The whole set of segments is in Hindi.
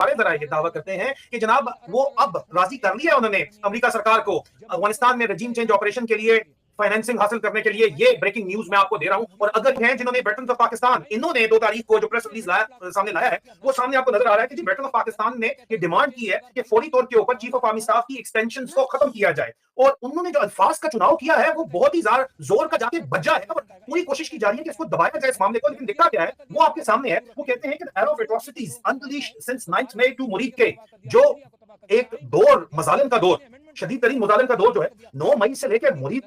जरा ये दावा करते हैं कि जनाब वो अब राजी कर लिया उन्होंने अमेरिका सरकार को अफगानिस्तान में रजीम चेंज ऑपरेशन के लिए फाइनेंसिंग हासिल करने के लिए। ये ब्रेकिंग न्यूज मैं आपको दे रहा हूं। और अगर हैं जिन्होंने वेटरन्स ऑफ पाकिस्तान, इन्होंने 2 तारीख को जो प्रेस रिलीज सामने लाया है, वो सामने आपको नजर आ रहा है कि जी वेटरन ऑफ पाकिस्तान ने ये डिमांड की है कि फौरी तौर के ऊपर चीफ ऑफ आर्मी स्टाफ की एक्सटेंशन को खत्म किया जाए। और उन्होंने जो अल्फाज का चुनाव किया है वो बहुत ही जोर का जाके बजा है और पूरी कोशिश की जा रही है कि इसको दबाया जाए इस मामले को। लेकिन दिक्कत क्या है वो आपके सामने है। वो कहते हैं कि era of atrocities unleashed since 9 May to Muridke जो एक दौर मजालिम का दौर, शदीद तरीन मुजालिम का दौर जो है 9 मई से लेकर मुरीद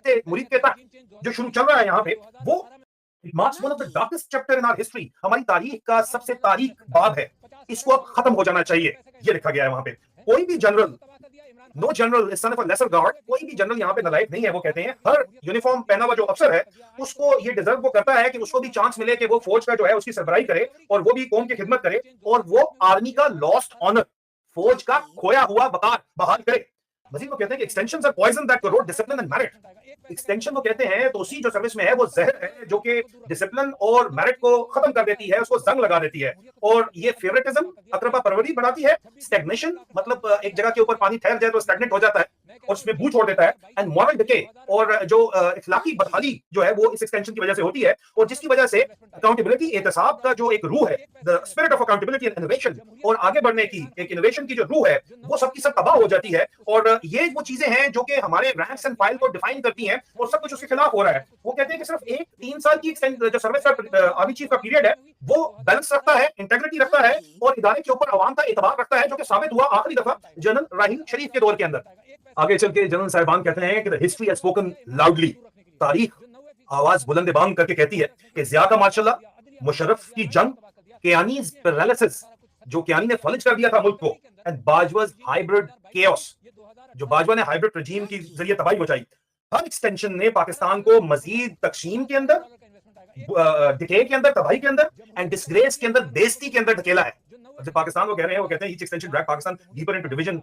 के तक जो शुरू चल रहा है यहाँ पे, वो marks one of the darkest chapter in our history. हमारी तारीख का सबसे तारीख बाब है, इसको अब खत्म हो जाना चाहिए, ये लिखा गया है वहां पे। कोई भी general, no general is son of a lesser god, कोई भी जनरल यहाँ पे नालायक नहीं है। वो कहते हैं हर यूनिफॉर्म पहना हुआ जो अफसर है उसको ये डिजर्व वो करता है कि उसको भी चांस मिले कि वो फौज का जो है उसकी सरबराही करे और वो भी कौम की खिदमत करे और वो आर्मी का लॉस्ट ऑनर, फौज का खोया हुआ वकार बहाल करे। मजीद वो कहते हैं कि extensions are poison that corrode discipline and merit. Extension वो कहते हैं तो उसी जो सर्विस में है वो जहर है जो कि डिसिप्लिन और मेरिट को खत्म कर देती है, उसको जंग लगा देती है। और ये फेवरेटिज्म, अकरबा परवरी बढ़ाती है। स्टैग्नेशन मतलब एक जगह के ऊपर पानी ठहर जाए तो स्टैग्नेट हो जाता है और उसमें बू छोड़ देता है। एंड मॉरल डिके और जो इखलाकी बदहाली जो है वो इस एक्सटेंशन की वजह से होती है और जिसकी वजह से अकाउंटेबिलिटी, एहतसाब का जो एक रूह है, the spirit of accountability and innovation और आगे बढ़ने की एक इनोवेशन की जो रूह है वो सबकी सब तबाह हो जाती है। और ये वो चीजें हैं जो कि हमारे रैंक्स एंड फाइल को डिफाइन करती हैं और सब कुछ उसके खिलाफ हो रहा है। वो कहते हैं कि सिर्फ एक 3 साल की जो सर्विस का आर्मी चीफ का पीरियड है वो बैलेंस रखता है, इंटेग्रिटी रखता है और इदारे के ऊपर अवाम का एतबार रखता है, जो कि साबित हुआ आखिरी दफा जनरल राहील शरीफ के दौर के अंदर। आगे चल के जनरल साहिबान कहते हैं कि हिस्ट्री हैज स्पोकन लाउडली, तारीख आवाज बुलंद-ए-बांग करके कहती है कि ज़िया का मार्शल, मुशर्रफ की जंग, कियानीज पैरालिसिस जो कियानी ने फलज कर दिया था मुल्क को, एंड बाजवाज हाइब्रिड केओस जो बाजवा ने हाइब्रिड रजीम की जरिए तबाही मचाई। हर एक्सटेंशन ने पाकिस्तान को मजीद तकसीम के अंदर, डिके के अंदर, तबाही के अंदर एंड डिसग्रेस के अंदर, बेइज्जती के अंदर धकेला है। जब पाकिस्तान को कह रहे हैं, वो कहते हैं each extension drag Pakistan deeper into division